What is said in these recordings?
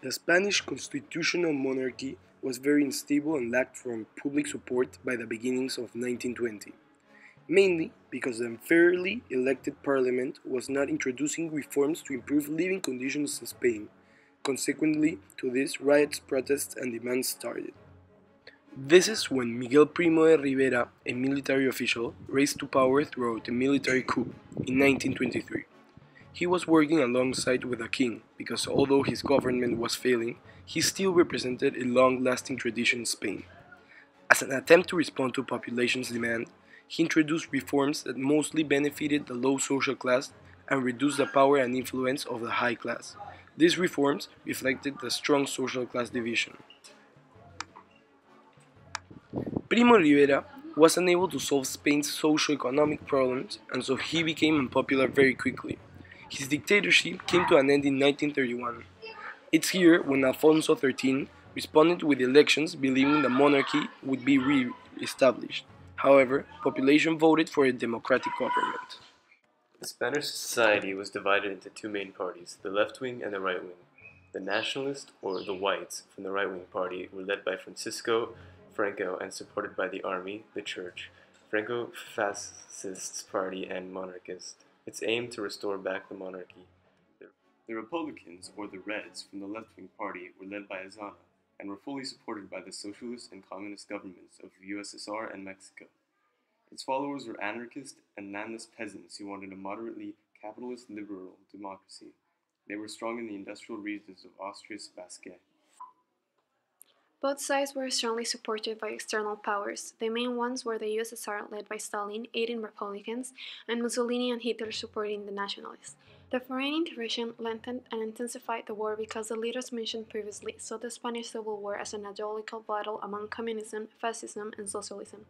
The Spanish constitutional monarchy was very unstable and lacked from public support by the beginnings of 1920, mainly because the unfairly elected parliament was not introducing reforms to improve living conditions in Spain. Consequently to this, riots, protests, and demands started. This is when Miguel Primo de Rivera, a military official, raised to power through a military coup in 1923. He was working alongside with the king because although his government was failing, he still represented a long-lasting tradition in Spain. As an attempt to respond to population's demand, he introduced reforms that mostly benefited the low social class and reduced the power and influence of the high class. These reforms reflected the strong social class division. Primo Rivera was unable to solve Spain's socio-economic problems, and so he became unpopular very quickly. His dictatorship came to an end in 1931. It's here when Alfonso XIII responded with elections believing the monarchy would be re-established. However, population voted for a democratic government. The Spanish society was divided into two main parties, the left wing and the right wing. The nationalists, or the whites, from the right wing party were led by Francisco Franco and supported by the army, the church, Franco-Fascists Party, and monarchists. Its aim to restore back the monarchy. The Republicans, or the Reds, from the left-wing party were led by Azana and were fully supported by the socialist and communist governments of USSR and Mexico. Its followers were anarchist and landless peasants who wanted a moderately capitalist liberal democracy. They were strong in the industrial regions of Austria's Basque. Both sides were strongly supported by external powers. The main ones were the USSR, led by Stalin, aiding Republicans, and Mussolini and Hitler supporting the nationalists. The foreign intervention lengthened and intensified the war because the leaders mentioned previously saw the Spanish Civil War as an ideological battle among communism, fascism, and socialism.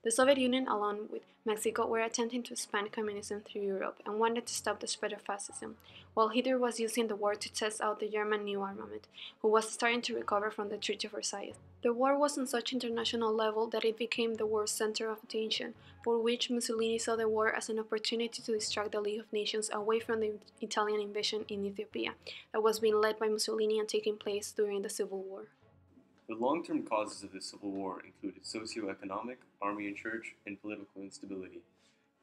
The Soviet Union, along with Mexico, were attempting to expand communism through Europe and wanted to stop the spread of fascism, while Hitler was using the war to test out the German new armament, who was starting to recover from the Treaty of Versailles. The war was on such international level that it became the world's center of attention, for which Mussolini saw the war as an opportunity to distract the League of Nations away from the Italian invasion in Ethiopia, that was being led by Mussolini and taking place during the Civil War. The long-term causes of the Civil War included socio-economic, army and church, and political instability.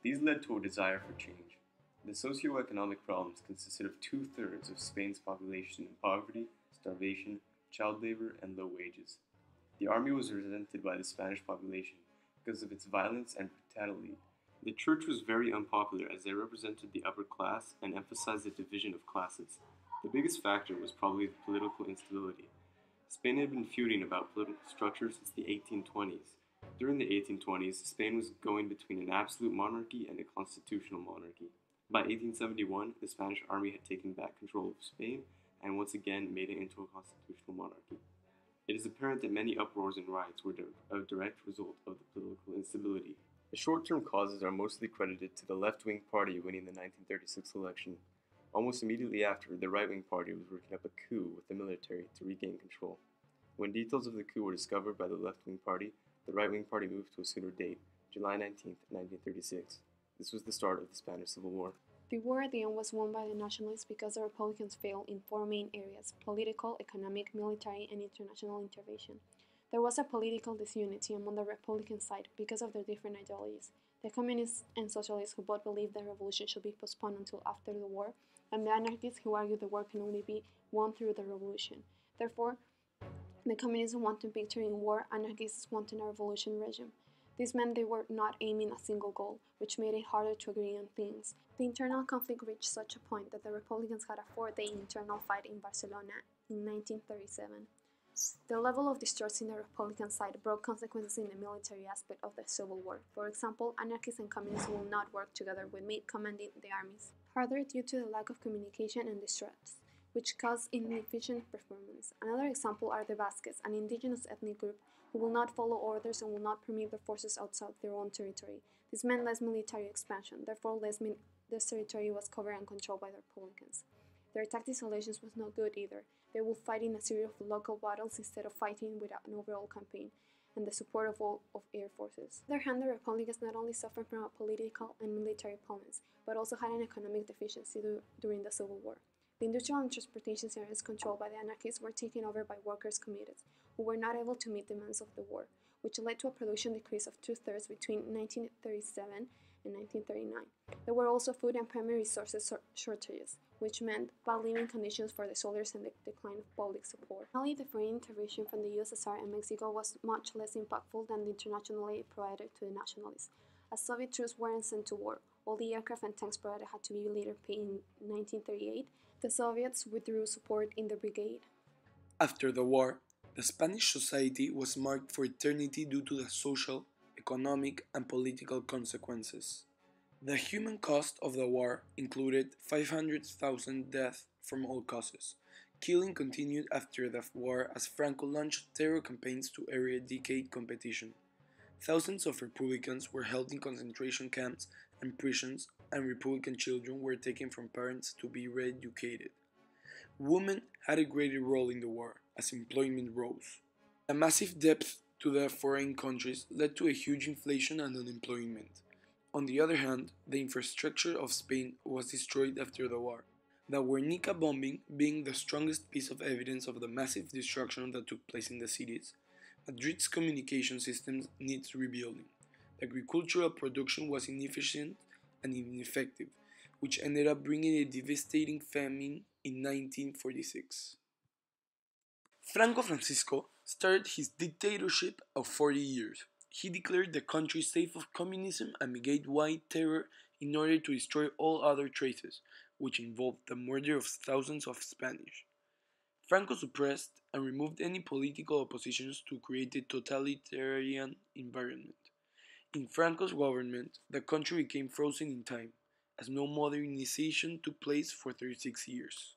These led to a desire for change. The socio-economic problems consisted of two-thirds of Spain's population in poverty, starvation, child labor, and low wages. The army was resented by the Spanish population because of its violence and brutality. The church was very unpopular as they represented the upper class and emphasized the division of classes. The biggest factor was probably the political instability. Spain had been feuding about political structure since the 1820s. During the 1820s, Spain was going between an absolute monarchy and a constitutional monarchy. By 1871, the Spanish army had taken back control of Spain and once again made it into a constitutional monarchy. It is apparent that many uproars and riots were a direct result of the political instability. The short-term causes are mostly credited to the left-wing party winning the 1936 election. Almost immediately after, the right-wing party was working up a coup with the military to regain control. When details of the coup were discovered by the left-wing party, the right-wing party moved to a sooner date, July 19, 1936. This was the start of the Spanish Civil War. The war at the end was won by the nationalists because the Republicans failed in four main areas: political, economic, military, and international intervention. There was a political disunity among the Republican side because of their different ideologies. The communists and socialists who both believed the revolution should be postponed until after the war, and the anarchists who argued the war can only be won through the revolution. Therefore, the communists wanted victory in war, anarchists wanted a revolution regime. This meant they were not aiming a single goal, which made it harder to agree on things. The internal conflict reached such a point that the Republicans had a 4-day internal fight in Barcelona in 1937. The level of distrust in the Republican side brought consequences in the military aspect of the Civil War. For example, anarchists and communists will not work together with me commanding the armies. Further, due to the lack of communication and distrust, which caused inefficient performance. Another example are the Basques, an indigenous ethnic group who will not follow orders and will not permit their forces outside their own territory. This meant less military expansion, therefore this territory was covered and controlled by the Republicans. Their tactics relations was not good either. They would fight in a series of local battles instead of fighting with an overall campaign. and the support of all of air forces. On the other hand, the Republicans not only suffered from a political and military opponents, but also had an economic deficiency during the Civil War. The industrial and transportation areas controlled by the anarchists were taken over by workers' communities, who were not able to meet demands of the war, which led to a production decrease of 2/3 between 1937 and 1939. There were also food and primary resources shortages, which meant bad living conditions for the soldiers and the decline of public support. Finally, the foreign intervention from the USSR and Mexico was much less impactful than the international aid provided to the nationalists. As Soviet troops weren't sent to war, all the aircraft and tanks provided had to be later paid in 1938. The Soviets withdrew support in the brigade. After the war, the Spanish society was marked for eternity due to the social, economic, and political consequences. The human cost of the war included 500,000 deaths from all causes. Killing continued after the war as Franco launched terror campaigns to eradicate competition. Thousands of Republicans were held in concentration camps and prisons, and Republican children were taken from parents to be re-educated. Women had a greater role in the war, as employment rose. A massive debt to the foreign countries led to a huge inflation and unemployment. On the other hand, the infrastructure of Spain was destroyed after the war, the Guernica bombing being the strongest piece of evidence of the massive destruction that took place in the cities. Madrid's communication systems needs rebuilding. The agricultural production was inefficient and ineffective, which ended up bringing a devastating famine in 1946. Franco Francisco started his dictatorship of 40 years. He declared the country safe of communism and began wide terror in order to destroy all other traces, which involved the murder of thousands of Spanish. Franco suppressed and removed any political oppositions to create a totalitarian environment. In Franco's government, the country became frozen in time, as no modernization took place for 36 years.